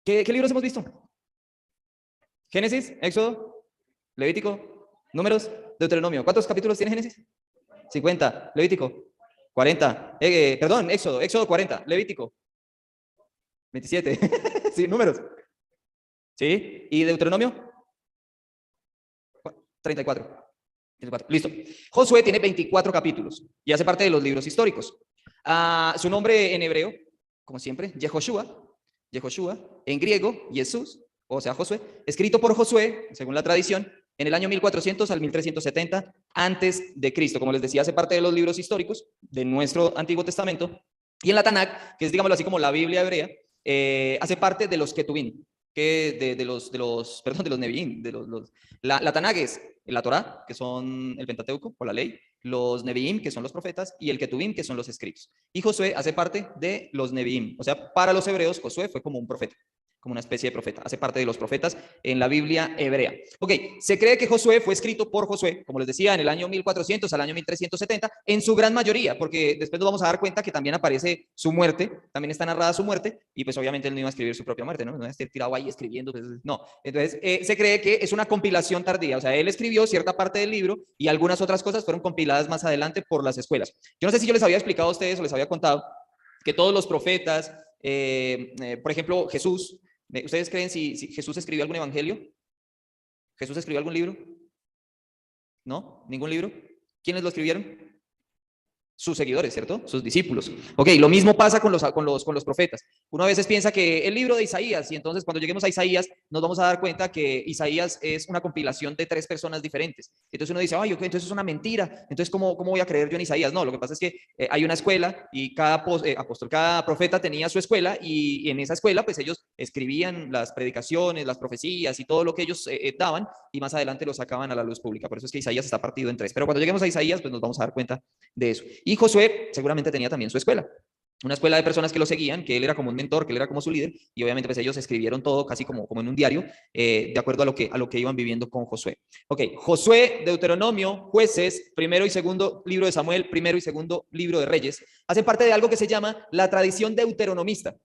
¿Qué libros hemos visto? Génesis, Éxodo, Levítico, Números, Deuteronomio. ¿Cuántos capítulos tiene Génesis? 50. Levítico, 40. Perdón, Éxodo 40. Levítico, 27. Sí, Números. ¿Sí? ¿Y Deuteronomio? 34. 34. Listo. Josué tiene 24 capítulos y hace parte de los libros históricos. Su nombre en hebreo, como siempre, Yehoshua. En griego, Jesús, o sea, Josué, escrito por Josué, según la tradición, en el año 1400 al 1370 antes de Cristo. Como les decía, hace parte de los libros históricos de nuestro Antiguo Testamento. Y en la Tanakh, que es, digámoslo así, como la Biblia hebrea, hace parte de los Ketuvim, de los Nevi'im. La Tanakh es la Torá, que son el Pentateuco, o la ley, los Nevi'im, que son los profetas, y el Ketuvim, que son los escritos. Y Josué hace parte de los Nevi'im. O sea, para los hebreos, Josué fue como un profeta, como una especie de profeta. Hace parte de los profetas en la Biblia hebrea. Ok, se cree que Josué fue escrito por Josué, como les decía, en el año 1400 al año 1370, en su gran mayoría, porque después nos vamos a dar cuenta que también aparece su muerte, también está narrada su muerte, y pues obviamente él no iba a escribir su propia muerte, ¿no? No iba a estar tirado ahí escribiendo, pues, no. Entonces, se cree que es una compilación tardía, o sea, él escribió cierta parte del libro y algunas otras cosas fueron compiladas más adelante por las escuelas. Yo no sé si yo les había explicado a ustedes o les había contado que todos los profetas, por ejemplo, Jesús, ¿ustedes creen si Jesús escribió algún evangelio? ¿Jesús escribió algún libro? ¿No? ¿Ningún libro? ¿Quiénes lo escribieron? Sus seguidores, ¿cierto? Sus discípulos. Ok, lo mismo pasa con los profetas. Uno a veces piensa que el libro de Isaías, y entonces cuando lleguemos a Isaías nos vamos a dar cuenta que Isaías es una compilación de 3 personas diferentes. Entonces uno dice, ay, okay, entonces es una mentira. Entonces, ¿cómo voy a creer yo en Isaías? No, lo que pasa es que hay una escuela y cada profeta tenía su escuela y en esa escuela pues ellos escribían las predicaciones, las profecías y todo lo que ellos daban y más adelante lo sacaban a la luz pública. Por eso es que Isaías está partido en 3. Pero cuando lleguemos a Isaías pues nos vamos a dar cuenta de eso. Y Josué seguramente tenía también su escuela, una escuela de personas que lo seguían, que él era como un mentor, que él era como su líder, y obviamente pues ellos escribieron todo casi como en un diario, de acuerdo a lo que iban viviendo con Josué. Ok, Josué, Deuteronomio, Jueces, primero y segundo libro de Samuel, primero y segundo libro de Reyes, hacen parte de algo que se llama la tradición deuteronomista.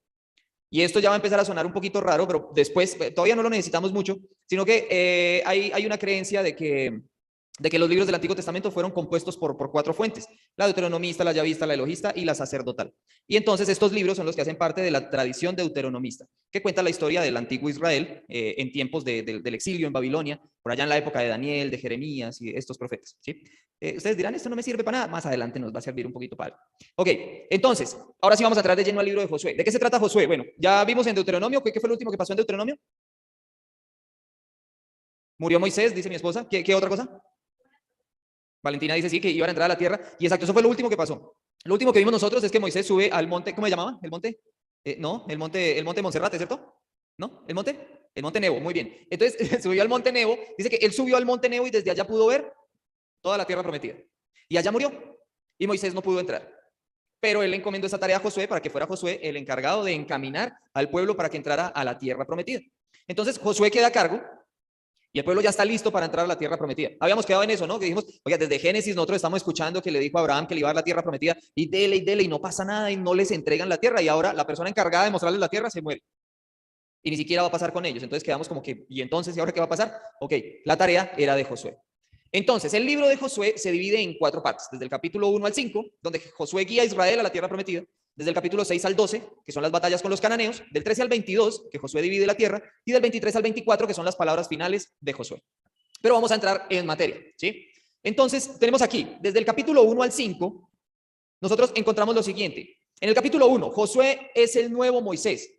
Y esto ya va a empezar a sonar un poquito raro, pero después, todavía no lo necesitamos mucho, sino que hay una creencia de que los libros del Antiguo Testamento fueron compuestos por 4 fuentes: la deuteronomista, la yavista, la elogista y la sacerdotal. Y entonces estos libros son los que hacen parte de la tradición deuteronomista, que cuenta la historia del antiguo Israel en tiempos del exilio en Babilonia, por allá en la época de Daniel, de Jeremías y de estos profetas, ¿sí? Ustedes dirán, esto no me sirve para nada, más adelante nos va a servir un poquito para algo. Ok, entonces, ahora sí vamos a entrar de lleno al libro de Josué. ¿De qué se trata Josué? Bueno, ya vimos en Deuteronomio, ¿qué fue lo último que pasó en Deuteronomio? Murió Moisés, dice mi esposa. ¿Qué otra cosa? Valentina dice sí, que iban a entrar a la tierra. Y exacto, eso fue lo último que pasó. Lo último que vimos nosotros es que Moisés sube al monte, ¿cómo se llamaba? ¿El monte? No, el monte Monserrate, ¿cierto? ¿No? ¿El monte? El monte Nebo, muy bien. Entonces subió al monte Nebo, dice que él subió al monte Nebo y desde allá pudo ver toda la tierra prometida. Y allá murió. Y Moisés no pudo entrar. Pero él le encomendó esa tarea a Josué para que fuera Josué el encargado de encaminar al pueblo para que entrara a la tierra prometida. Entonces Josué queda a cargo y el pueblo ya está listo para entrar a la tierra prometida. Habíamos quedado en eso, ¿no? Que dijimos, oiga, desde Génesis nosotros estamos escuchando que le dijo a Abraham que le iba a dar la tierra prometida y dele y no pasa nada y no les entregan la tierra y ahora la persona encargada de mostrarles la tierra se muere. Y ni siquiera va a pasar con ellos. Entonces quedamos como que, ¿y entonces y ahora qué va a pasar? Ok, la tarea era de Josué. Entonces, el libro de Josué se divide en 4 partes, desde el capítulo 1 al 5, donde Josué guía a Israel a la tierra prometida, desde el capítulo 6 al 12, que son las batallas con los cananeos, del 13 al 22, que Josué divide la tierra, y del 23 al 24, que son las palabras finales de Josué. Pero vamos a entrar en materia, ¿sí? Entonces, tenemos aquí, desde el capítulo 1 al 5, nosotros encontramos lo siguiente. En el capítulo 1, Josué es el nuevo Moisés.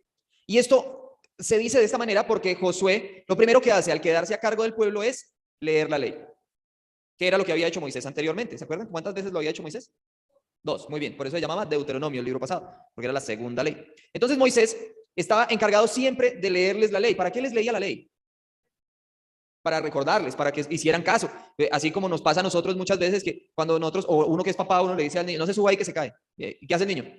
Y esto se dice de esta manera porque Josué, lo primero que hace al quedarse a cargo del pueblo es leer la ley, que era lo que había hecho Moisés anteriormente. ¿Se acuerdan cuántas veces lo había hecho Moisés? 2, muy bien. Por eso se llamaba Deuteronomio, el libro pasado, porque era la segunda ley. Entonces Moisés estaba encargado siempre de leerles la ley. ¿Para qué les leía la ley? Para recordarles, para que hicieran caso. Así como nos pasa a nosotros muchas veces que cuando nosotros, o uno que es papá, uno le dice al niño, no se suba ahí que se cae. ¿Y qué hace el niño?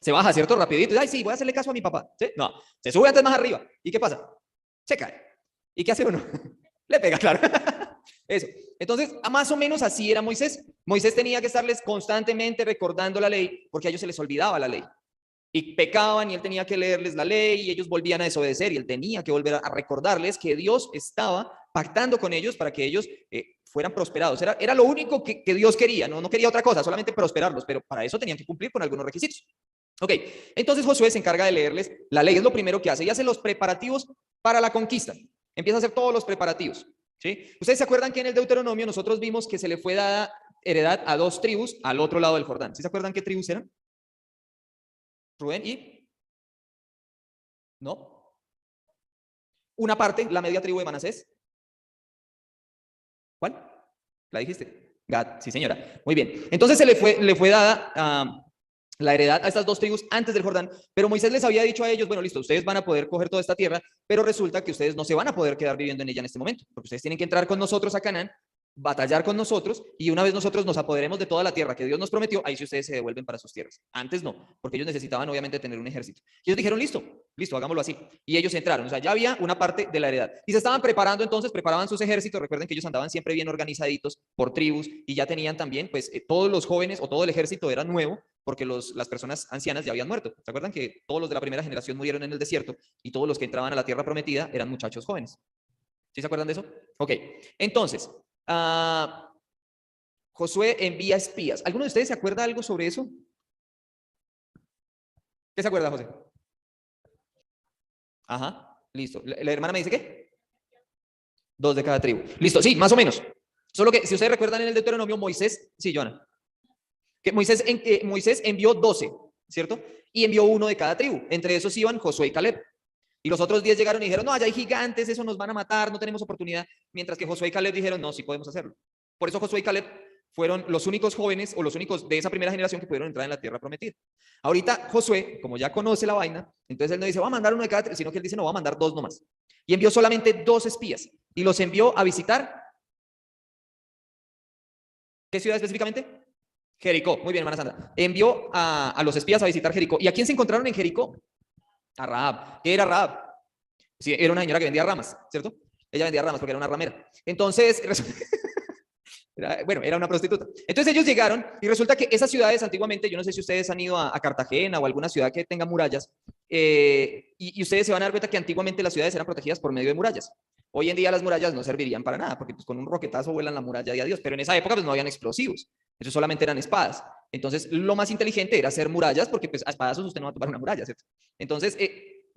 Se baja, ¿cierto? Rapidito. Y, ay, sí, voy a hacerle caso a mi papá. ¿Sí? No, se sube antes más arriba. ¿Y qué pasa? Se cae. ¿Y qué hace uno? Le pega, claro. Eso. Entonces, más o menos así era Moisés. Moisés tenía que estarles constantemente recordando la ley porque a ellos se les olvidaba la ley. Y pecaban y él tenía que leerles la ley y ellos volvían a desobedecer y él tenía que volver a recordarles que Dios estaba pactando con ellos para que ellos fueran prosperados. Era lo único que Dios quería, no quería otra cosa, solamente prosperarlos, pero para eso tenían que cumplir con algunos requisitos. Ok, entonces Josué se encarga de leerles la ley, es lo primero que hace, y hace los preparativos para la conquista. Empieza a hacer todos los preparativos. ¿Sí? Ustedes se acuerdan que en el Deuteronomio nosotros vimos que se le fue dada heredad a 2 tribus al otro lado del Jordán. ¿Sí se acuerdan qué tribus eran? Rubén y... ¿No? Una parte, la media tribu de Manasés. ¿Cuál? ¿La dijiste? Gad, sí señora. Muy bien. Entonces le fue dada la heredad a estas 2 tribus antes del Jordán, pero Moisés les había dicho a ellos, bueno, listo, ustedes van a poder coger toda esta tierra, pero resulta que ustedes no se van a poder quedar viviendo en ella en este momento, porque ustedes tienen que entrar con nosotros a Canaán, batallar con nosotros, y una vez nosotros nos apoderemos de toda la tierra que Dios nos prometió, ahí sí ustedes se devuelven para sus tierras. Antes no, porque ellos necesitaban obviamente tener un ejército. Y ellos dijeron, listo, hagámoslo así. Y ellos entraron, o sea, ya había una parte de la heredad. Y se estaban preparando entonces, preparaban sus ejércitos, recuerden que ellos andaban siempre bien organizaditos por tribus, y ya tenían también, pues, todos los jóvenes o todo el ejército era nuevo, porque las personas ancianas ya habían muerto. ¿Se acuerdan que todos los de la primera generación murieron en el desierto y todos los que entraban a la tierra prometida eran muchachos jóvenes? ¿Sí se acuerdan de eso? Ok, entonces, Josué envía espías. ¿Alguno de ustedes se acuerda algo sobre eso? ¿Qué se acuerda, José? Ajá, listo. ¿La hermana me dice qué? 2 de cada tribu. Listo, sí, más o menos. Solo que si ustedes recuerdan en el Deuteronomio, Moisés, sí, Joana, que Moisés envió 12, ¿cierto? Y envió 1 de cada tribu. Entre esos iban Josué y Caleb. Y los otros 10 llegaron y dijeron, no, allá hay gigantes, eso nos van a matar, no tenemos oportunidad. Mientras que Josué y Caleb dijeron, no, sí podemos hacerlo. Por eso Josué y Caleb fueron los únicos jóvenes o los únicos de esa primera generación que pudieron entrar en la tierra prometida. Ahorita Josué, como ya conoce la vaina, entonces él no dice, va a mandar 1 de cada tribu, sino que él dice, no, va a mandar 2 nomás. Y envió solamente 2 espías. Y los envió a visitar, ¿qué ciudad específicamente? Jericó. Muy bien, hermana Sandra. Envió a los espías a visitar Jericó. ¿Y a quién se encontraron en Jericó? A Rahab. ¿Qué era Rahab? Sí, era una señora que vendía ramas, ¿cierto? Ella vendía ramas porque era una ramera. Entonces, era una prostituta. Entonces ellos llegaron y resulta que esas ciudades antiguamente, yo no sé si ustedes han ido a Cartagena o alguna ciudad que tenga murallas, y ustedes se van a dar cuenta que antiguamente las ciudades eran protegidas por medio de murallas. Hoy en día las murallas no servirían para nada, porque pues, con un roquetazo vuelan la muralla y adiós, pero en esa época pues no habían explosivos, eso solamente eran espadas. Entonces lo más inteligente era hacer murallas, porque pues a espadazos usted no va a tomar una muralla, ¿cierto? Entonces,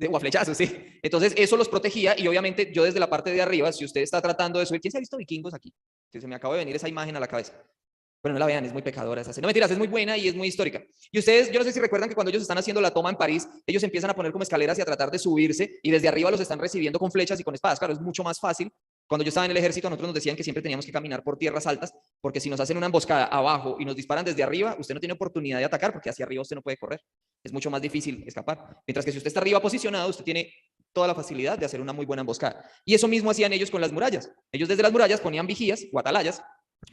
o a flechazos, sí. Entonces eso los protegía y obviamente yo desde la parte de arriba, si usted está tratando de subir, ¿quién se ha visto Vikingos aquí? Que se me acaba de venir esa imagen a la cabeza. Bueno, no la vean, es muy pecadora esa escena. No mentiras, es muy buena y es muy histórica. Y ustedes, yo no sé si recuerdan que cuando ellos están haciendo la toma en París, ellos empiezan a poner como escaleras y a tratar de subirse y desde arriba los están recibiendo con flechas y con espadas. Claro, es mucho más fácil. Cuando yo estaba en el ejército, a nosotros nos decían que siempre teníamos que caminar por tierras altas, porque si nos hacen una emboscada abajo y nos disparan desde arriba, usted no tiene oportunidad de atacar, porque hacia arriba usted no puede correr. Es mucho más difícil escapar. Mientras que si usted está arriba posicionado, usted tiene toda la facilidad de hacer una muy buena emboscada. Y eso mismo hacían ellos con las murallas. Ellos desde las murallas ponían vigías o atalayas,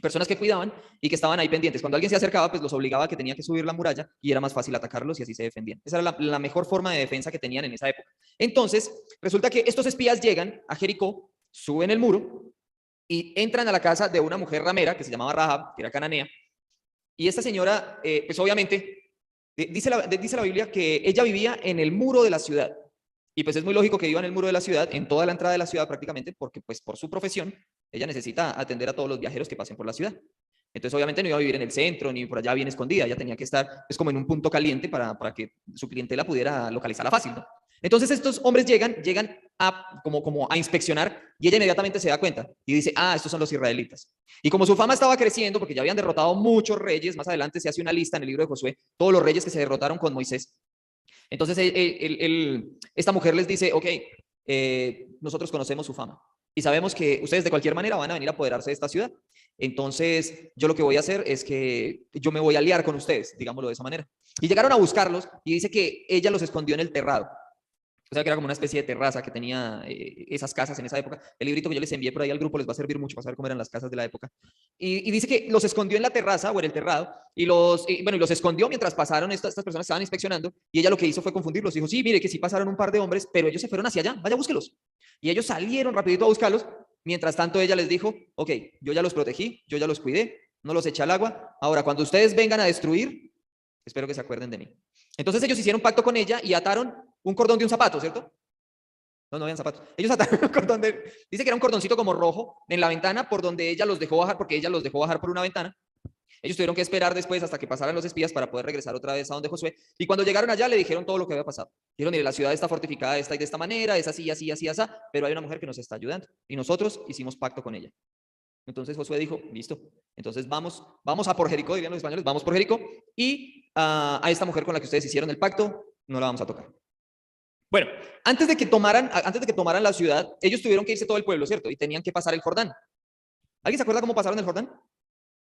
personas que cuidaban y que estaban ahí pendientes. Cuando alguien se acercaba, pues los obligaba a que tenía que subir la muralla y era más fácil atacarlos y así se defendían. Esa era la mejor forma de defensa que tenían en esa época. Entonces, resulta que estos espías llegan a Jericó, suben el muro y entran a la casa de una mujer ramera que se llamaba Rahab, que era cananea. Y esta señora, pues obviamente, dice la Biblia que ella vivía en el muro de la ciudad. Y pues es muy lógico que viva en el muro de la ciudad, en toda la entrada de la ciudad prácticamente, porque pues por su profesión, ella necesita atender a todos los viajeros que pasen por la ciudad. Entonces obviamente no iba a vivir en el centro, ni por allá bien escondida, ella tenía que estar pues como en un punto caliente para que su clientela pudiera localizarla fácil, ¿no? Entonces estos hombres llegan a, como a inspeccionar y ella inmediatamente se da cuenta y dice, estos son los israelitas. Y como su fama estaba creciendo, porque ya habían derrotado muchos reyes, más adelante se hace una lista en el libro de Josué, todos los reyes que se derrotaron con Moisés. Entonces esta mujer les dice, ok, nosotros conocemos su fama y sabemos que ustedes de cualquier manera van a venir a apoderarse de esta ciudad. Entonces yo lo que voy a hacer es que yo me voy a aliar con ustedes, digámoslo de esa manera. Y llegaron a buscarlos y dice que ella los escondió en el terrado. O sea, que era como una especie de terraza que tenía esas casas en esa época. El librito que yo les envié por ahí al grupo les va a servir mucho para saber cómo eran las casas de la época. Y dice que los escondió en la terraza o en el terrado y los escondió mientras pasaron, estas personas estaban inspeccionando y ella lo que hizo fue confundirlos. Dijo, sí, mire que sí pasaron un par de hombres, pero ellos se fueron hacia allá, vaya, búsquelos. Y ellos salieron rapidito a buscarlos. Mientras tanto ella les dijo, ok, yo ya los protegí, yo ya los cuidé, no los eché al agua. Ahora, cuando ustedes vengan a destruir, espero que se acuerden de mí. Entonces ellos hicieron pacto con ella y ataron un cordón de un zapato, ¿cierto? No, no habían zapatos. Ellos ataron un cordón dice que era un cordoncito como rojo en la ventana por donde ella los dejó bajar, porque ella los dejó bajar por una ventana. Ellos tuvieron que esperar después hasta que pasaran los espías para poder regresar otra vez a donde Josué. Y cuando llegaron allá le dijeron todo lo que había pasado. Dijeron, mire, la ciudad está fortificada de esta y de esta manera, es así, así, así, así, pero hay una mujer que nos está ayudando. Y nosotros hicimos pacto con ella. Entonces Josué dijo, listo, entonces vamos a por Jericó, dirían los españoles, vamos por Jericó. Y a esta mujer con la que ustedes hicieron el pacto, no la vamos a tocar. Bueno, antes de que tomaran la ciudad, ellos tuvieron que irse todo el pueblo, ¿cierto? Y tenían que pasar el Jordán. ¿Alguien se acuerda cómo pasaron el Jordán?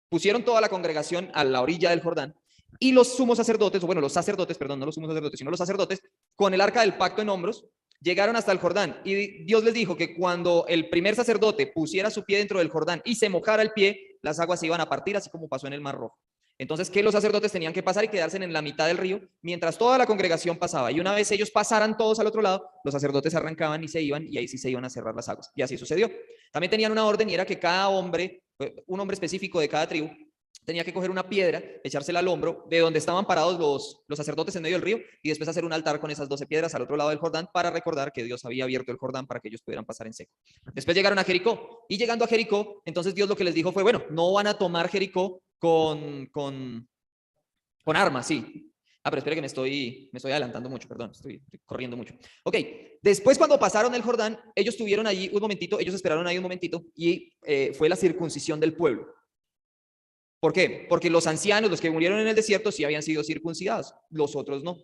Pusieron toda la congregación a la orilla del Jordán y los sumos sacerdotes, o bueno, los sacerdotes, perdón, no los sumos sacerdotes, sino los sacerdotes, con el arca del pacto en hombros, llegaron hasta el Jordán y Dios les dijo que cuando el primer sacerdote pusiera su pie dentro del Jordán y se mojara el pie, las aguas se iban a partir, así como pasó en el Mar Rojo. Entonces, que los sacerdotes tenían que pasar y quedarse en la mitad del río mientras toda la congregación pasaba. Y una vez ellos pasaran todos al otro lado, los sacerdotes arrancaban y se iban, y ahí sí se iban a cerrar las aguas. Y así sucedió. También tenían una orden y era que cada hombre, un hombre específico de cada tribu, tenía que coger una piedra, echársela al hombro de donde estaban parados los sacerdotes en medio del río y después hacer un altar con esas 12 piedras al otro lado del Jordán para recordar que Dios había abierto el Jordán para que ellos pudieran pasar en seco. Después llegaron a Jericó y llegando a Jericó, entonces Dios lo que les dijo fue, bueno, no van a tomar Jericó con armas, sí. Pero espere que me estoy adelantando mucho, perdón, estoy corriendo mucho. Ok, después cuando pasaron el Jordán, ellos tuvieron allí un momentito, ellos esperaron ahí un momentito y fue la circuncisión del pueblo. ¿Por qué? Porque los ancianos, los que murieron en el desierto, sí habían sido circuncidados, los otros no.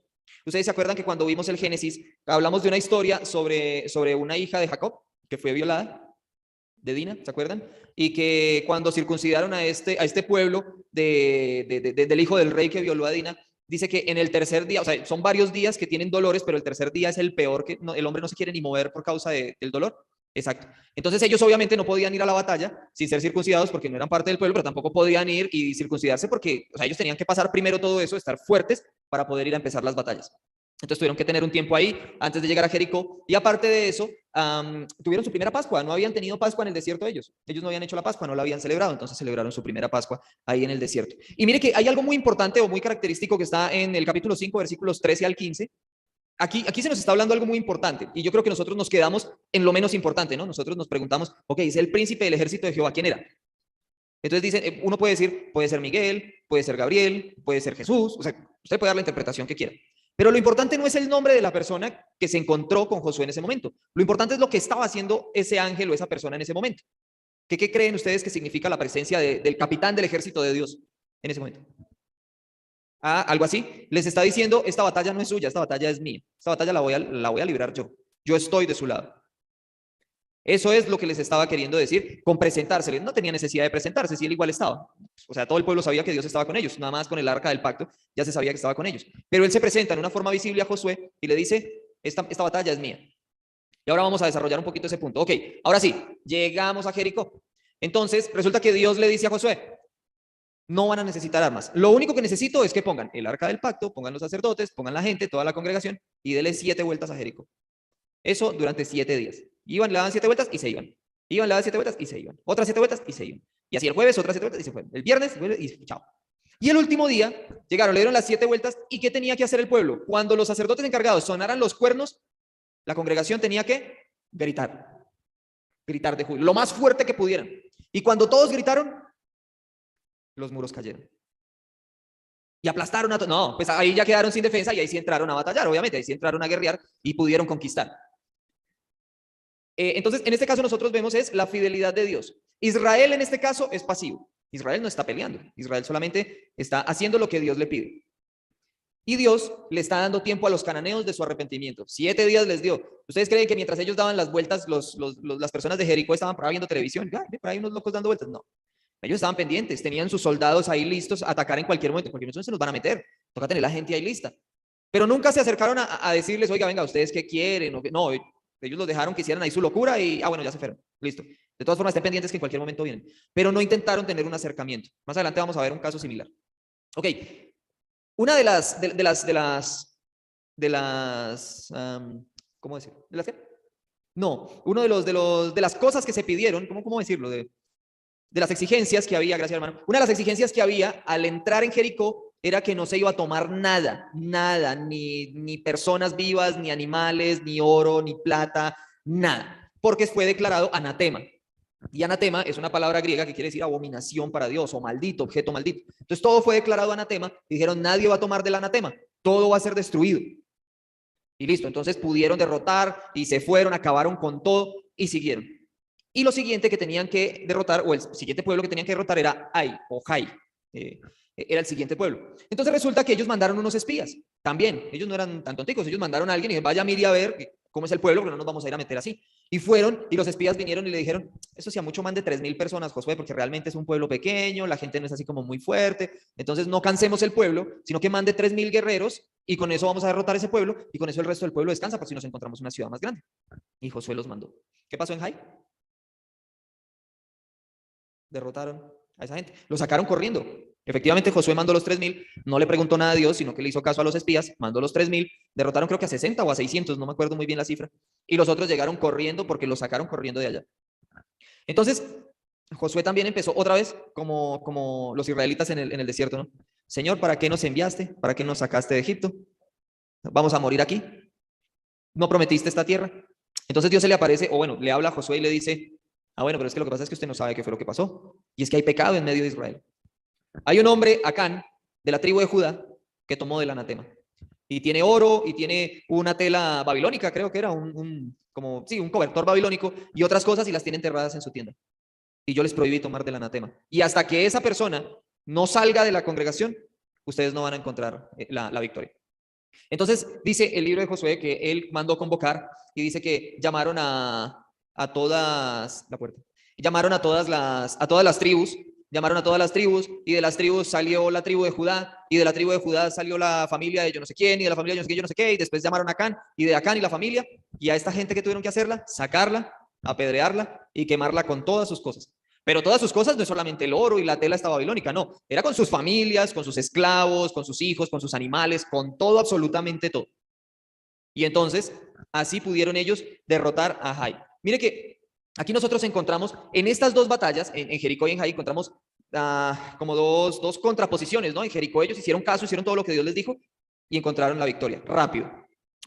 Ustedes se acuerdan que cuando vimos el Génesis, hablamos de una historia sobre una hija de Jacob que fue violada, de Dina, ¿se acuerdan? Y que cuando circuncidaron a este pueblo del hijo del rey que violó a Dina, dice que en el tercer día, o sea, son varios días que tienen dolores, pero el tercer día es el peor, que el hombre no se quiere ni mover por causa del dolor. Exacto. Entonces ellos obviamente no podían ir a la batalla sin ser circuncidados porque no eran parte del pueblo, pero tampoco podían ir y circuncidarse porque, o sea, ellos tenían que pasar primero todo eso, estar fuertes para poder ir a empezar las batallas. Entonces tuvieron que tener un tiempo ahí antes de llegar a Jericó. Y aparte de eso, tuvieron su primera Pascua. No habían tenido Pascua en el desierto ellos. Ellos no habían hecho la Pascua, no la habían celebrado. Entonces celebraron su primera Pascua ahí en el desierto. Y mire que hay algo muy importante o muy característico que está en el capítulo 5, versículos 13 al 15. Aquí se nos está hablando algo muy importante. Y yo creo que nosotros nos quedamos en lo menos importante, ¿no? Nosotros nos preguntamos, ok, es el príncipe del ejército de Jehová. ¿Quién era? Entonces dicen, uno puede decir, puede ser Miguel, puede ser Gabriel, puede ser Jesús. O sea, usted puede dar la interpretación que quiera. Pero lo importante no es el nombre de la persona que se encontró con Josué en ese momento. Lo importante es lo que estaba haciendo ese ángel o esa persona en ese momento. ¿Qué creen ustedes que significa la presencia del capitán del ejército de Dios en ese momento? Algo así. Les está diciendo, esta batalla no es suya, esta batalla es mía. Esta batalla la voy a librar yo. Yo estoy de su lado. Eso es lo que les estaba queriendo decir con presentarse. No tenía necesidad de presentarse, si él igual estaba. O sea, todo el pueblo sabía que Dios estaba con ellos, nada más con el arca del pacto ya se sabía que estaba con ellos. Pero él se presenta en una forma visible a Josué y le dice, esta batalla es mía. Y ahora vamos a desarrollar un poquito ese punto. Ok, ahora sí, llegamos a Jericó. Entonces, resulta que Dios le dice a Josué, no van a necesitar armas. Lo único que necesito es que pongan el arca del pacto, pongan los sacerdotes, pongan la gente, toda la congregación y denle 7 vueltas a Jericó. Eso durante 7 días. Iban, le daban 7 vueltas y se iban. Iban, le daban 7 vueltas y se iban. Otras 7 vueltas y se iban. Y así el jueves, otras 7 vueltas y se fueron. El viernes y chao. Y el último día llegaron, le dieron las 7 vueltas. ¿Y qué tenía que hacer el pueblo? Cuando los sacerdotes encargados sonaran los cuernos, la congregación tenía que gritar. Gritar de júbilo, lo más fuerte que pudieran. Y cuando todos gritaron, los muros cayeron. Y aplastaron a todos. No, pues ahí ya quedaron sin defensa y ahí sí entraron a batallar, obviamente. Ahí sí entraron a guerrear y pudieron conquistar. Entonces, en este caso nosotros vemos es la fidelidad de Dios. Israel en este caso es pasivo. Israel no está peleando. Israel solamente está haciendo lo que Dios le pide. Y Dios le está dando tiempo a los cananeos de su arrepentimiento. 7 días les dio. ¿Ustedes creen que mientras ellos daban las vueltas, las personas de Jericó estaban por ahí viendo televisión? Por ahí unos locos dando vueltas. No. Ellos estaban pendientes, tenían sus soldados ahí listos a atacar en cualquier momento. En cualquier momento se nos van a meter. Toca tener la gente ahí lista. Pero nunca se acercaron a decirles, oiga, venga, ¿ustedes qué quieren? No, ellos los dejaron que hicieran ahí su locura y, bueno, ya se fueron. Listo. De todas formas, estén pendientes que en cualquier momento vienen. Pero no intentaron tener un acercamiento. Más adelante vamos a ver un caso similar. Ok. Una de las ¿cómo decir? ¿De las qué? No, uno de las cosas que se pidieron, ¿cómo decirlo? De las exigencias que había, gracias hermano. Una de las exigencias que había al entrar en Jericó era que no se iba a tomar nada, nada, ni personas vivas, ni animales, ni oro, ni plata, nada, porque fue declarado anatema. Y anatema es una palabra griega que quiere decir abominación para Dios o maldito, objeto maldito. Entonces todo fue declarado anatema y dijeron, nadie va a tomar del anatema, todo va a ser destruido. Y listo, entonces pudieron derrotar y se fueron, acabaron con todo y siguieron. Y lo siguiente que tenían que derrotar, o el siguiente pueblo que tenían que derrotar era Ai o Jai. Era el siguiente pueblo. Entonces resulta que ellos mandaron unos espías. También, ellos no eran tan tonticos, ellos mandaron a alguien y dijeron, vaya, mire a ver cómo es el pueblo, pero no nos vamos a ir a meter así. Y fueron, y los espías vinieron y le dijeron, eso sí, a mucho más de 3,000 personas, Josué, porque realmente es un pueblo pequeño, la gente no es así como muy fuerte, entonces no cansemos el pueblo, sino que mande 3,000 guerreros, y con eso vamos a derrotar ese pueblo, y con eso el resto del pueblo descansa, por si nos encontramos una ciudad más grande. Y Josué los mandó. ¿Qué pasó en Jai? Derrotaron a esa gente, lo sacaron corriendo. Efectivamente, Josué mandó los 3,000, no le preguntó nada a Dios, sino que le hizo caso a los espías, mandó los 3,000, derrotaron creo que a 60 o a 600, no me acuerdo muy bien la cifra, y los otros llegaron corriendo porque los sacaron corriendo de allá. Entonces, Josué también empezó otra vez como los israelitas en el desierto, ¿no? Señor, ¿para qué nos enviaste? ¿Para qué nos sacaste de Egipto? ¿Vamos a morir aquí? ¿No prometiste esta tierra? Entonces Dios se le aparece, o bueno, le habla a Josué y le dice, bueno, pero es que lo que pasa es que usted no sabe qué fue lo que pasó, y es que hay pecado en medio de Israel. Hay un hombre, Acán, de la tribu de Judá, que tomó del anatema. Y tiene oro, y tiene una tela babilónica, creo que era un cobertor babilónico, y otras cosas, y las tiene enterradas en su tienda. Y yo les prohibí tomar del anatema. Y hasta que esa persona no salga de la congregación, ustedes no van a encontrar la victoria. Entonces, dice el libro de Josué que él mandó convocar, y dice que llamaron a todas, la puerta, llamaron a todas las tribus, y de las tribus salió la tribu de Judá, y de la tribu de Judá salió la familia de yo no sé quién, y de la familia de yo no sé qué, yo no sé qué, y después llamaron a Acán, y de Acán y la familia, y a esta gente que tuvieron que hacerla, sacarla, apedrearla y quemarla con todas sus cosas. Pero todas sus cosas no es solamente el oro y la tela esta babilónica, no, era con sus familias, con sus esclavos, con sus hijos, con sus animales, con todo, absolutamente todo. Y entonces, así pudieron ellos derrotar a Jai. Mire que aquí nosotros encontramos, en estas dos batallas, en Jericó y en Jai, encontramos como dos contraposiciones, ¿no? En Jericó ellos hicieron caso, hicieron todo lo que Dios les dijo y encontraron la victoria, rápido.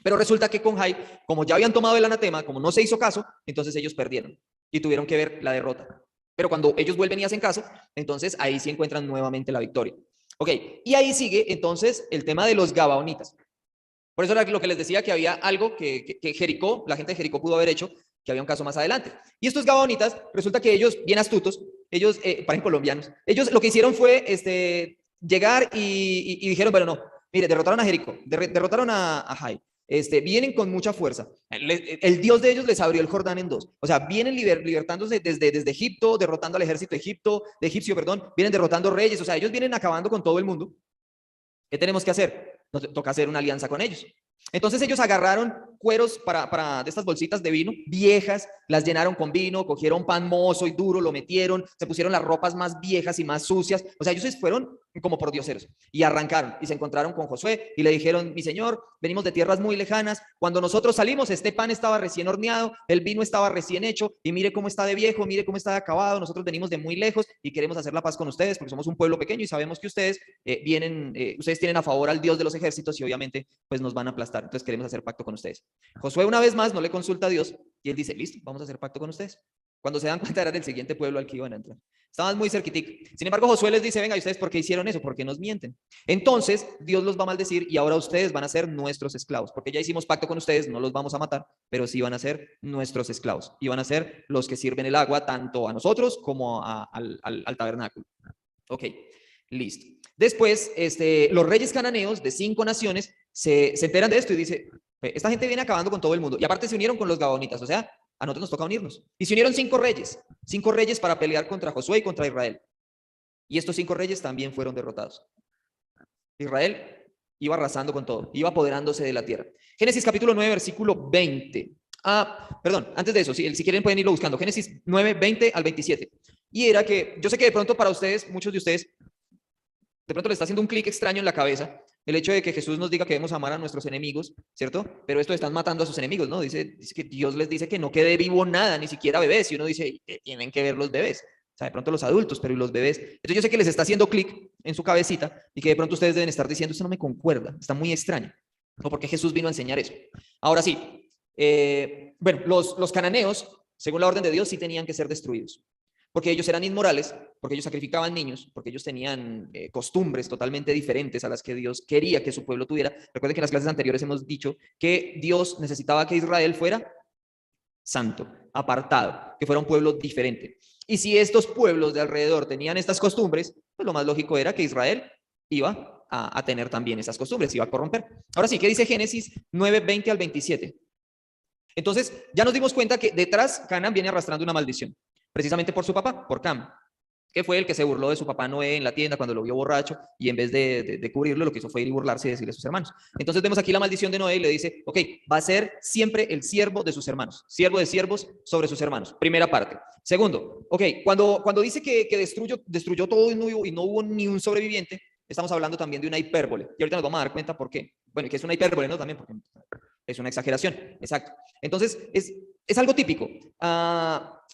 Pero resulta que con Jai, como ya habían tomado el anatema, como no se hizo caso, entonces ellos perdieron y tuvieron que ver la derrota. Pero cuando ellos vuelven y hacen caso, entonces ahí sí encuentran nuevamente la victoria. Ok, y ahí sigue entonces el tema de los gabaonitas. Por eso era lo que les decía, que había algo que Jericó, la gente de Jericó pudo haber hecho, que había un caso más adelante. Y estos gabaonitas, resulta que ellos, bien astutos, ellos, parecen colombianos, ellos lo que hicieron fue llegar y dijeron, bueno, no, mire, derrotaron a Jericó, derrotaron a Jai, vienen con mucha fuerza. El Dios de ellos les abrió el Jordán en dos. O sea, vienen libertándose desde Egipto, derrotando al ejército egipcio, vienen derrotando reyes. O sea, ellos vienen acabando con todo el mundo. ¿Qué tenemos que hacer? Nos toca hacer una alianza con ellos. Entonces ellos agarraron cueros de estas bolsitas de vino viejas, las llenaron con vino, cogieron pan mozo y duro, lo metieron, se pusieron las ropas más viejas y más sucias. O sea, ellos fueron como por dioseros y arrancaron y se encontraron con Josué y le dijeron, mi señor, venimos de tierras muy lejanas. Cuando nosotros salimos, este pan estaba recién horneado, el vino estaba recién hecho y mire cómo está de viejo, mire cómo está de acabado. Nosotros venimos de muy lejos y queremos hacer la paz con ustedes porque somos un pueblo pequeño y sabemos que ustedes ustedes tienen a favor al Dios de los ejércitos y obviamente pues nos van a aplastar. Entonces queremos hacer pacto con ustedes. Josué una vez más no le consulta a Dios y él dice, listo, vamos a hacer pacto con ustedes. Cuando se dan cuenta era del siguiente pueblo al que iban a entrar. Estaban muy cerquitic. Sin embargo, Josué les dice, venga, ¿y ustedes por qué hicieron eso? ¿Por qué nos mienten? Entonces, Dios los va a maldecir y ahora ustedes van a ser nuestros esclavos. Porque ya hicimos pacto con ustedes, no los vamos a matar, pero sí van a ser nuestros esclavos. Y van a ser los que sirven el agua tanto a nosotros como al tabernáculo. Ok, listo. Después, los reyes cananeos de 5 naciones se enteran de esto y dice, esta gente viene acabando con todo el mundo. Y aparte se unieron con los gabaonitas, o sea, a nosotros nos toca unirnos. Y se unieron 5 reyes para pelear contra Josué y contra Israel. Y estos 5 reyes también fueron derrotados. Israel iba arrasando con todo, iba apoderándose de la tierra. Génesis capítulo 9, versículo 20. Perdón, antes de eso, si quieren pueden irlo buscando. Génesis 9, 20 al 27. Y era que, yo sé que de pronto para ustedes, muchos de ustedes, de pronto le está haciendo un clic extraño en la cabeza el hecho de que Jesús nos diga que debemos amar a nuestros enemigos, ¿cierto? Pero esto están matando a sus enemigos, ¿no? Dice que Dios les dice que no quede vivo nada, ni siquiera bebés. Y uno dice, tienen que ver los bebés. O sea, de pronto los adultos, pero ¿y los bebés? Entonces yo sé que les está haciendo clic en su cabecita y que de pronto ustedes deben estar diciendo, eso no me concuerda, está muy extraño. ¿O por qué Jesús vino a enseñar eso? Ahora sí, bueno, los cananeos, según la orden de Dios, sí tenían que ser destruidos. Porque ellos eran inmorales, porque ellos sacrificaban niños, porque ellos tenían costumbres totalmente diferentes a las que Dios quería que su pueblo tuviera. Recuerden que en las clases anteriores hemos dicho que Dios necesitaba que Israel fuera santo, apartado, que fuera un pueblo diferente. Y si estos pueblos de alrededor tenían estas costumbres, pues lo más lógico era que Israel iba a tener también esas costumbres, iba a corromper. Ahora sí, ¿qué dice Génesis 9, 20 al 27? Entonces, ya nos dimos cuenta que detrás Canaán viene arrastrando una maldición, precisamente por su papá, por Cam, que fue el que se burló de su papá Noé en la tienda cuando lo vio borracho y en vez de cubrirlo, lo que hizo fue ir y burlarse y decirle a sus hermanos. Entonces vemos aquí la maldición de Noé y le dice, ok, va a ser siempre el siervo de sus hermanos, siervo de siervos sobre sus hermanos. Primera parte. Segundo, ok, cuando dice que destruyó todo y no hubo ni un sobreviviente, estamos hablando también de una hipérbole. Y ahorita nos vamos a dar cuenta por qué. Bueno, que es una hipérbole, ¿no? También porque es una exageración, exacto. Entonces, es algo típico.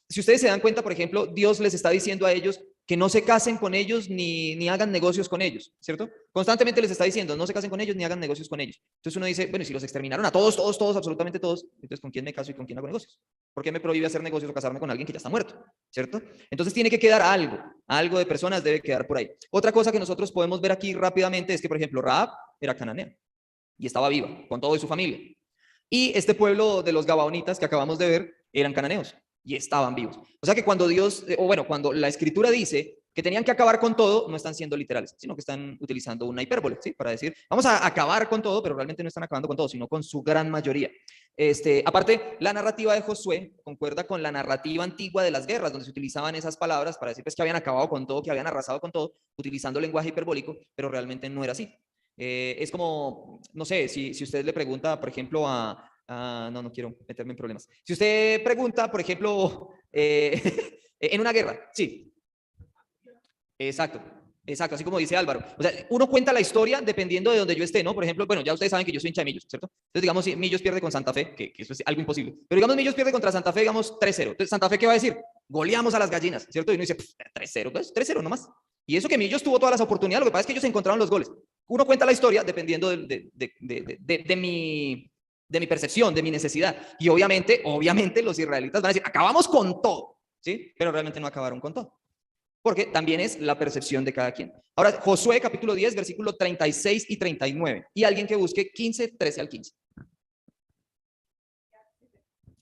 Si ustedes se dan cuenta, por ejemplo, Dios les está diciendo a ellos que no se casen con ellos ni hagan negocios con ellos, ¿cierto? Constantemente les está diciendo, no se casen con ellos ni hagan negocios con ellos. Entonces uno dice, bueno, y si los exterminaron a todos, absolutamente todos, entonces ¿con quién me caso y con quién hago negocios? ¿Por qué me prohíbe hacer negocios o casarme con alguien que ya está muerto? ¿Cierto? Entonces tiene que quedar algo de personas debe quedar por ahí. Otra cosa que nosotros podemos ver aquí rápidamente es que, por ejemplo, Rahab era cananea y estaba viva con todo y su familia. Y este pueblo de los Gabaonitas que acabamos de ver eran cananeos y estaban vivos. O sea que cuando Dios, cuando la escritura dice que tenían que acabar con todo, no están siendo literales, sino que están utilizando una hipérbole, ¿sí? Para decir, vamos a acabar con todo, pero realmente no están acabando con todo, sino con su gran mayoría. Aparte, la narrativa de Josué concuerda con la narrativa antigua de las guerras, donde se utilizaban esas palabras para decir pues, que habían acabado con todo, que habían arrasado con todo, utilizando lenguaje hiperbólico, pero realmente no era así. Es como, no sé, si usted le pregunta, por ejemplo, no quiero meterme en problemas. Si usted pregunta, por ejemplo, en una guerra, sí, exacto, exacto, así como dice Álvaro. O sea, uno cuenta la historia dependiendo de donde yo esté, ¿no? Por ejemplo, bueno, ya ustedes saben que yo soy hincha de Millos, ¿cierto? Entonces, digamos, si Millos pierde con Santa Fe, que eso es algo imposible, pero digamos, Millos pierde contra Santa Fe, digamos, 3-0. Entonces, ¿Santa Fe qué va a decir? Goleamos a las gallinas, ¿cierto? Y uno dice, 3-0, pues 3-0 nomás. Y eso que Millos tuvo todas las oportunidades, lo que pasa es que ellos encontraron los goles. Uno cuenta la historia dependiendo de mi percepción, de mi necesidad. Y obviamente los israelitas van a decir, acabamos con todo, ¿sí? Pero realmente no acabaron con todo. Porque también es la percepción de cada quien. Ahora, Josué capítulo 10, versículo 36 y 39. Y alguien que busque 15, 13 al 15.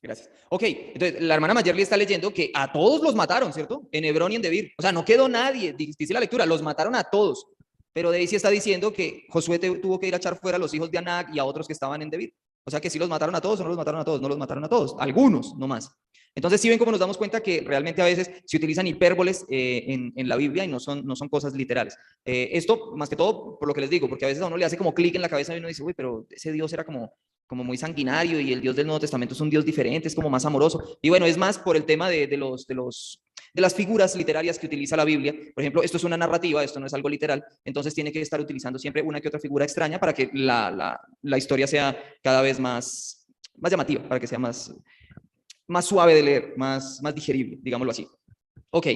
Gracias. Ok, entonces la hermana Mayerly está leyendo que a todos los mataron, ¿cierto? En Hebrón y en Debir. O sea, no quedó nadie, dice la lectura, los mataron a todos. Pero Daisy está diciendo que Josué tuvo que ir a echar fuera a los hijos de Anac y a otros que estaban en Debir. O sea que sí los mataron a todos o no los mataron a todos, no los mataron a todos, algunos nomás. Entonces sí ven cómo nos damos cuenta que realmente a veces se utilizan hipérboles en la Biblia y no son cosas literales. Esto más que todo por lo que les digo, porque a veces a uno le hace como clic en la cabeza y uno dice, uy, pero ese Dios era como muy sanguinario y el Dios del Nuevo Testamento es un Dios diferente, es como más amoroso. Y bueno, es más por el tema de las figuras literarias que utiliza la Biblia. Por ejemplo, esto es una narrativa, esto no es algo literal, entonces tiene que estar utilizando siempre una que otra figura extraña para que la historia sea cada vez más llamativa, para que sea más suave de leer, más digerible, digámoslo así. Ok,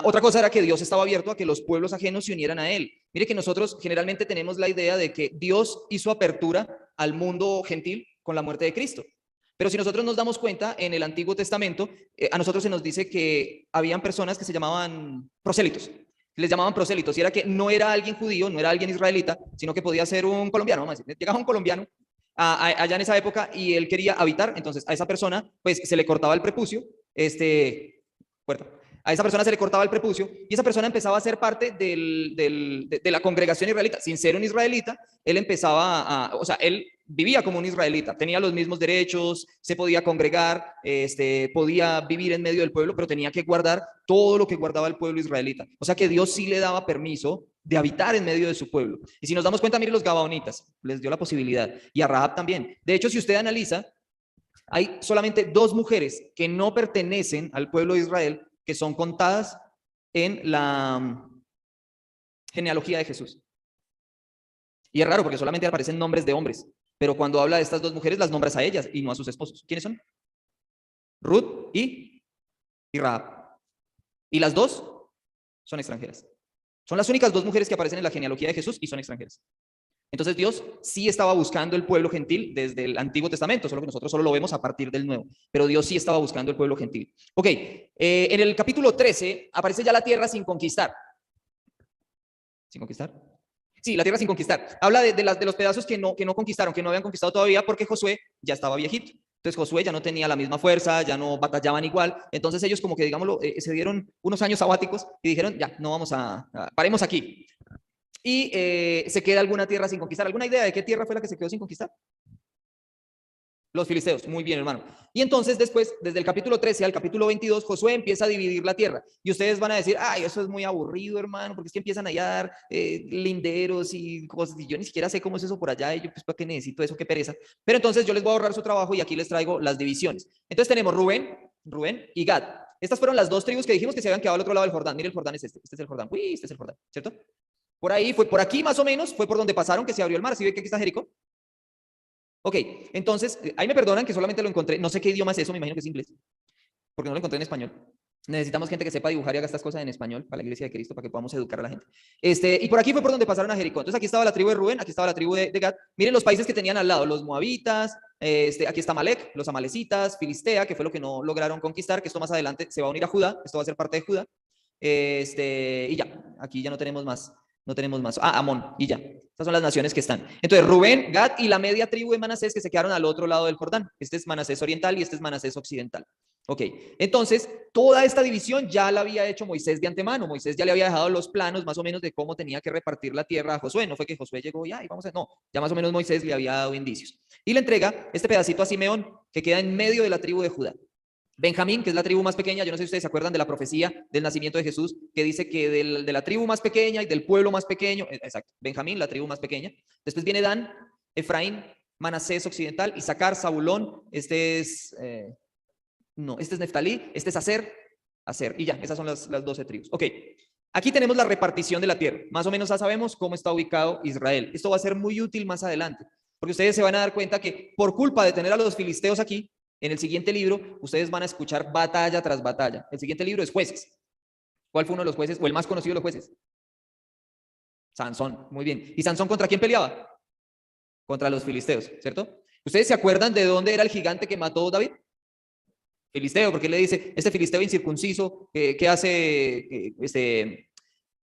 otra cosa era que Dios estaba abierto a que los pueblos ajenos se unieran a Él. Mire que nosotros generalmente tenemos la idea de que Dios hizo apertura al mundo gentil con la muerte de Cristo. Pero si nosotros nos damos cuenta, en el Antiguo Testamento, a nosotros se nos dice que habían personas que se llamaban prosélitos. Les llamaban prosélitos, y era que no era alguien judío, no era alguien israelita, sino que podía ser un colombiano. Vamos a decir. Llegaba un colombiano allá en esa época y él quería habitar, entonces a esa persona pues se le cortaba el prepucio, a esa persona se le cortaba el prepucio y esa persona empezaba a ser parte de la congregación israelita. Sin ser un israelita, él empezaba o sea, él vivía como un israelita, tenía los mismos derechos, se podía congregar, podía vivir en medio del pueblo, pero tenía que guardar todo lo que guardaba el pueblo israelita. O sea que Dios sí le daba permiso de habitar en medio de su pueblo. Y si nos damos cuenta, mire los gabaonitas, les dio la posibilidad, y a Rahab también. De hecho, si usted analiza, hay solamente 2 mujeres que no pertenecen al pueblo de Israel que son contadas en la genealogía de Jesús. Y es raro porque solamente aparecen nombres de hombres, pero cuando habla de estas 2 mujeres las nombras a ellas y no a sus esposos. ¿Quiénes son? Ruth y Rahab. Y las dos son extranjeras. Son las únicas dos mujeres que aparecen en la genealogía de Jesús y son extranjeras. Entonces Dios sí estaba buscando el pueblo gentil desde el Antiguo Testamento, solo que nosotros solo lo vemos a partir del Nuevo, pero Dios sí estaba buscando el pueblo gentil. Ok, en el capítulo 13 aparece ya la tierra sin conquistar. ¿Sin conquistar? Sí, la tierra sin conquistar. Habla de los pedazos que no conquistaron, que no habían conquistado todavía porque Josué ya estaba viejito. Entonces Josué ya no tenía la misma fuerza, ya no batallaban igual. Entonces ellos como que, digámoslo, se dieron unos años sabáticos y dijeron, ya, no vamos paremos aquí. Y se queda alguna tierra sin conquistar. ¿Alguna idea de qué tierra fue la que se quedó sin conquistar? Los filisteos, muy bien, hermano. Y entonces después, desde el capítulo 13 al capítulo 22, Josué empieza a dividir la tierra. Y ustedes van a decir, ay, eso es muy aburrido, hermano, porque es que empiezan a dar linderos y cosas. Y yo ni siquiera sé cómo es eso por allá. Y yo, pues, ¿para qué necesito eso? Qué pereza. Pero entonces yo les voy a ahorrar su trabajo y aquí les traigo las divisiones. Entonces tenemos Rubén y Gad. Estas fueron las dos tribus que dijimos que se habían quedado al otro lado del Jordán. Mire, el Jordán es este. Este es el Jordán. Uy, este es el Jordán, ¿cierto? Por ahí fue, por aquí más o menos, fue por donde pasaron que se abrió el mar. ¿Sí ve que aquí está Jericó? Ok, entonces, ahí me perdonan que solamente lo encontré, no sé qué idioma es eso, me imagino que es inglés, porque no lo encontré en español. Necesitamos gente que sepa dibujar y haga estas cosas en español para la Iglesia de Cristo, para que podamos educar a la gente. Y por aquí fue por donde pasaron a Jericó. Entonces aquí estaba la tribu de Rubén, aquí estaba la tribu de Gad. Miren los países que tenían al lado, los moabitas, aquí está Amalek, los amalecitas, Filistea, que fue lo que no lograron conquistar, que esto más adelante se va a unir a Judá, esto va a ser parte de Judá. Y ya, aquí ya no tenemos más. No tenemos más. Amón, y ya. Estas son las naciones que están. Entonces, Rubén, Gad y la media tribu de Manasés que se quedaron al otro lado del Jordán. Este es Manasés oriental y este es Manasés occidental. Ok, entonces, toda esta división ya la había hecho Moisés de antemano. Moisés ya le había dejado los planos más o menos de cómo tenía que repartir la tierra a Josué. No fue que Josué llegó y vamos a... No, ya más o menos Moisés le había dado indicios. Y le entrega este pedacito a Simeón, que queda en medio de la tribu de Judá. Benjamín, que es la tribu más pequeña, yo no sé si ustedes se acuerdan de la profecía del nacimiento de Jesús, que dice que de la tribu más pequeña y del pueblo más pequeño, exacto, Benjamín, la tribu más pequeña. Después viene Dan, Efraín, Manasés occidental, Isaacar, Zabulón, este es Neftalí, este es Aser, y ya, esas son las 12 tribus. Ok, aquí tenemos la repartición de la tierra, más o menos ya sabemos cómo está ubicado Israel. Esto va a ser muy útil más adelante, porque ustedes se van a dar cuenta que por culpa de tener a los filisteos aquí, en el siguiente libro, ustedes van a escuchar batalla tras batalla. El siguiente libro es Jueces. ¿Cuál fue uno de los jueces, o el más conocido de los jueces? Sansón, muy bien. ¿Y Sansón contra quién peleaba? Contra los filisteos, ¿cierto? ¿Ustedes se acuerdan de dónde era el gigante que mató David? Filisteo, porque él le dice, este filisteo incircunciso, que hace,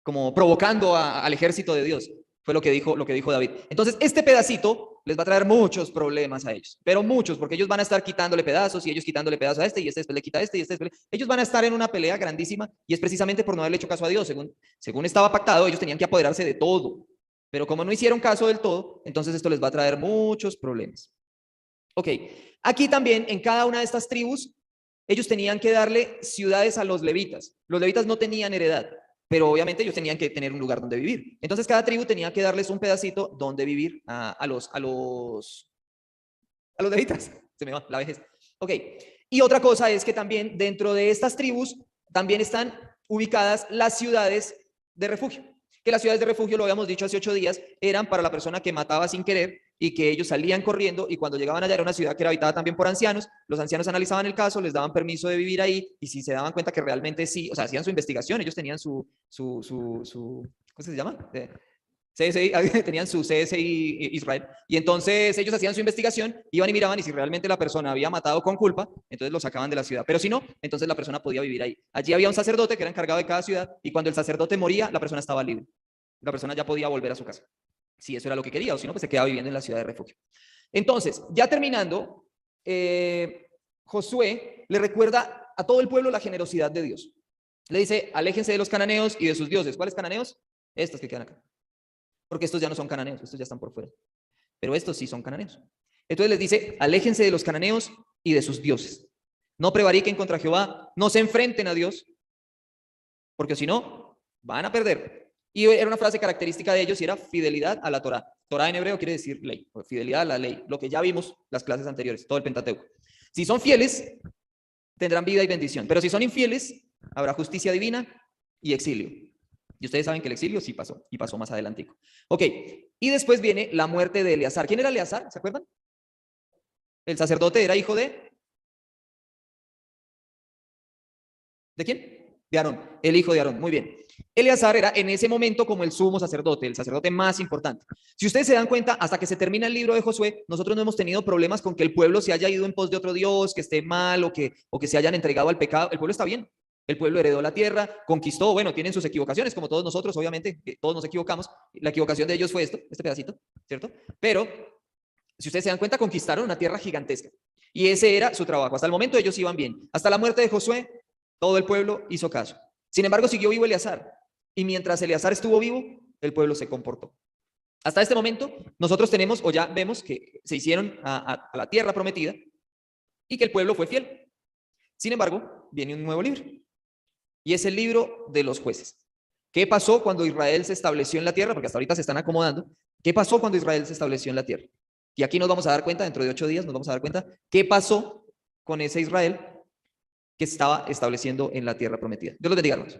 como provocando al ejército de Dios. Fue lo que dijo David. Entonces, este pedacito les va a traer muchos problemas a ellos, pero muchos, porque ellos van a estar quitándole pedazos y ellos quitándole pedazos a este y este después le quita a este y este después. Ellos van a estar en una pelea grandísima y es precisamente por no haberle hecho caso a Dios. Según estaba pactado, ellos tenían que apoderarse de todo, pero como no hicieron caso del todo, entonces esto les va a traer muchos problemas. Ok, aquí también en cada una de estas tribus, ellos tenían que darle ciudades a los levitas. Los levitas no tenían heredad, pero obviamente ellos tenían que tener un lugar donde vivir. Entonces cada tribu tenía que darles un pedacito donde vivir a los levitas. Se me va la vejez. Ok, y otra cosa es que también dentro de estas tribus también están ubicadas las ciudades de refugio. Que las ciudades de refugio, lo habíamos dicho hace 8 días, eran para la persona que mataba sin querer y que ellos salían corriendo y cuando llegaban allá era una ciudad que era habitada también por ancianos. Los ancianos analizaban el caso, les daban permiso de vivir ahí y si se daban cuenta que realmente sí, o sea, hacían su investigación, ellos tenían ¿cómo se llama? CSI, tenían su CSI Israel, y entonces ellos hacían su investigación, iban y miraban, y si realmente la persona había matado con culpa, entonces lo sacaban de la ciudad, pero si no, entonces la persona podía vivir ahí. Allí había un sacerdote que era encargado de cada ciudad, y cuando el sacerdote moría, la persona estaba libre. La persona ya podía volver a su casa, si eso era lo que quería, o si no, pues se quedaba viviendo en la ciudad de refugio. Entonces, ya terminando, Josué le recuerda a todo el pueblo la generosidad de Dios. Le dice, aléjense de los cananeos y de sus dioses. ¿Cuáles cananeos? Estos que quedan acá. Porque estos ya no son cananeos, estos ya están por fuera. Pero estos sí son cananeos. Entonces les dice, aléjense de los cananeos y de sus dioses. No prevariquen contra Jehová, no se enfrenten a Dios, porque si no, van a perder. Y era una frase característica de ellos y era fidelidad a la Torá. Torá en hebreo quiere decir ley, o fidelidad a la ley, lo que ya vimos las clases anteriores, todo el Pentateuco. Si son fieles, tendrán vida y bendición, pero si son infieles, habrá justicia divina y exilio. Y ustedes saben que el exilio sí pasó, y pasó más adelantico. Ok, y después viene la muerte de Eleazar. ¿Quién era Eleazar? ¿Se acuerdan? El sacerdote era hijo ¿de quién? De Aarón, el hijo de Aarón. Muy bien. Eleazar era en ese momento como el sumo sacerdote, el sacerdote más importante. Si ustedes se dan cuenta, hasta que se termina el libro de Josué, nosotros no hemos tenido problemas con que el pueblo se haya ido en pos de otro Dios, que esté mal o que se hayan entregado al pecado. El pueblo está bien. El pueblo heredó la tierra, conquistó, bueno, tienen sus equivocaciones, como todos nosotros, obviamente, que todos nos equivocamos. La equivocación de ellos fue esto, este pedacito, ¿cierto? Pero, si ustedes se dan cuenta, conquistaron una tierra gigantesca. Y ese era su trabajo. Hasta el momento ellos iban bien. Hasta la muerte de Josué, todo el pueblo hizo caso. Sin embargo, siguió vivo Eleazar. Y mientras Eleazar estuvo vivo, el pueblo se comportó. Hasta este momento, nosotros tenemos, o ya vemos que se hicieron a la tierra prometida y que el pueblo fue fiel. Sin embargo, viene un nuevo libro. Y es el libro de los jueces. ¿Qué pasó cuando Israel se estableció en la tierra? Porque hasta ahorita se están acomodando. ¿Qué pasó cuando Israel se estableció en la tierra? Y aquí nos vamos a dar cuenta, dentro de 8 días nos vamos a dar cuenta, qué pasó con ese Israel que estaba estableciendo en la tierra prometida. Dios los bendiga, hermanos.